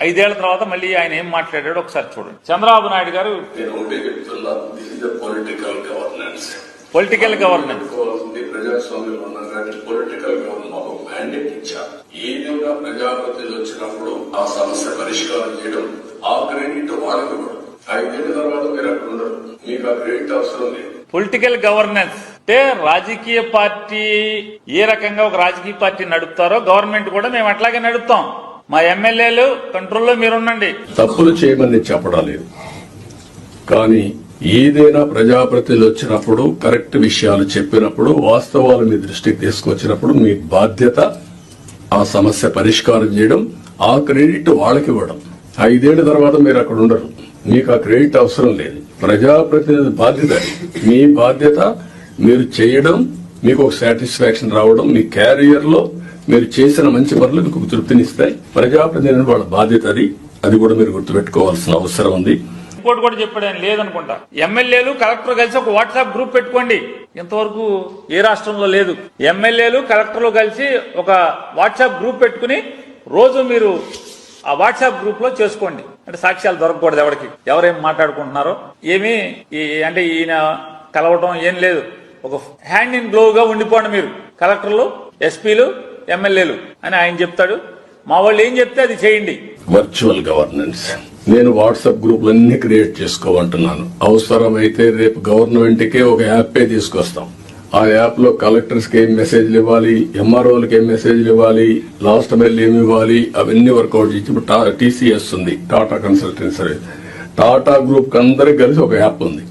5 ఏళ్ల తర్వాత మళ్ళీ ఆయన ఏం మాట్లాడాడో ఒకసారి చూడండి. చంద్రబాబు నాయుడు గారు పొలిటికల్ గవర్నెన్స్ ప్రజాస్వామ్యంలో ఉన్నాం కాబట్టి పొలిటికల్ గవర్నెన్స్ మ్యాండేట్ ఇచ్చారు. ఏదైనా ప్రజాప్రతినిధులు వచ్చినప్పుడు ఆ సమస్య పరిష్కారం చేయడం, ఆ క్రెడిట్ వాళ్ళకి కూడా 5 ఏళ్ల తర్వాత మీరు అక్కడ ఉండరు, మీకు ఆ క్రెడిట్ అవసరం లేదు. పొలిటికల్ గవర్నెన్స్ అంటే రాజకీయ పార్టీ ఏ రకంగా ఒక రాజకీయ పార్టీ నడుపుతారో గవర్నమెంట్ కూడా మేము అట్లాగే నడుపుతాం. మా ఎమ్మెల్యేలు కంట్రోల్లో మీరుండండి. తప్పులు చేయమని చెప్పడం లేదు, కానీ ఏదైనా ప్రజాప్రతినిధులు వచ్చినప్పుడు కరెక్ట్ విషయాలు చెప్పినప్పుడు వాస్తవాలు మీ దృష్టికి తీసుకొచ్చినప్పుడు మీ బాధ్యత ఆ సమస్య పరిష్కారం చేయడం, ఆ క్రెడిట్ వాళ్ళకి ఇవ్వడం. 5 ఏళ్ల తర్వాత మీరు అక్కడ ఉండరు, మీకు ఆ క్రెడిట్ అవసరం లేదు. ప్రజాప్రతినిధి బాధ్యత, మీ బాధ్యత మీరు చేయడం, మీకు ఒక సాటిస్ఫాక్షన్ రావడం, మీ క్యారియర్ లో మీరు చేసిన మంచి పనులు మీకు తృప్తినిస్తాయి. ప్రజాప్రతినిధి వాళ్ళ బాధ్యత అది కూడా మీరు గుర్తుపెట్టుకోవాల్సిన అవసరం ఉంది. ఇంకోటి కూడా చెప్పాడు ఆయన, లేదనుకుంటా, ఎమ్మెల్యేలు కలెక్టర్ కలిసి ఒక వాట్సాప్ గ్రూప్ పెట్టుకోండి. ఇంతవరకు ఏ రాష్ట్రంలో లేదు. ఎమ్మెల్యేలు కలెక్టర్లు కలిసి ఒక వాట్సాప్ గ్రూప్ పెట్టుకుని రోజు మీరు ఆ వాట్సాప్ గ్రూప్ లో చేసుకోండి. అంటే సాక్ష్యాలు దొరకకూడదు ఎవరికి, ఎవరేం మాట్లాడుకుంటున్నారో ఏమి అంటే ఈయన కలవటం ఏం లేదు. ఒక హ్యాండ్ ఇన్ గ్లోవ్ గా ఉండిపోండి మీరు, కలెక్టర్లు, ఎస్పీలు, ఎమ్మెల్యేలు అని ఆయన చెప్తాడు. మా వాళ్ళు ఏం చెప్తే అది చేయండి. వర్చువల్ గవర్నెన్స్ నేను వాట్సాప్ గ్రూపులన్నీ క్రియేట్ చేసుకోమంటున్నాను. అవసరమైతే రేపు గవర్నమెంట్ కే ఒక యాపే తీసుకొస్తాం. ఆ యాప్ లో కలెక్టర్స్ కి ఏం మెసేజ్లు ఇవ్వాలి, ఎంఆర్ఓలకి ఏం మెసేజ్లు ఇవ్వాలి, లాస్ట్ మైల్ ఏమి ఇవ్వాలి, అవన్నీ వర్కౌట్ చేసి ఇప్పుడు టీసీఎస్ ఉంది, Tata consultancy service. Tata group అందరికి కలిసి ఒక యాప్ ఉంది.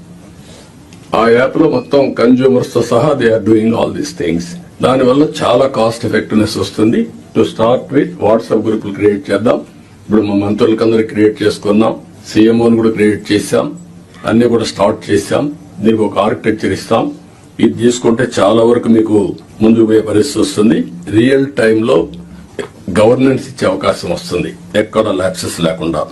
ఆ యాప్ లో మొత్తం కన్జ్యూమర్స్ తో సహా they are doing all these things. దానివల్ల చాలా కాస్ట్ ఎఫెక్టివ్నెస్ వస్తుంది. టు స్టార్ట్ విత్ వాట్సాప్ గ్రూపులు క్రియేట్ చేద్దాం. ఇప్పుడు మా మంత్రులకందరూ క్రియేట్ చేసుకున్నాం, సీఎంఓని కూడా క్రియేట్ చేశాం, అన్ని కూడా స్టార్ట్ చేశాం. దీనికి ఒక ఆర్కిటెక్చర్ ఇస్తాం. ఇది తీసుకుంటే చాలా వరకు మీకు ముందుకు పోయే పరిస్థితి వస్తుంది. రియల్ టైంలో గవర్నెన్స్ ఇచ్చే అవకాశం వస్తుంది, ఎక్కడ ల్యాప్సెస్ లేకుండా.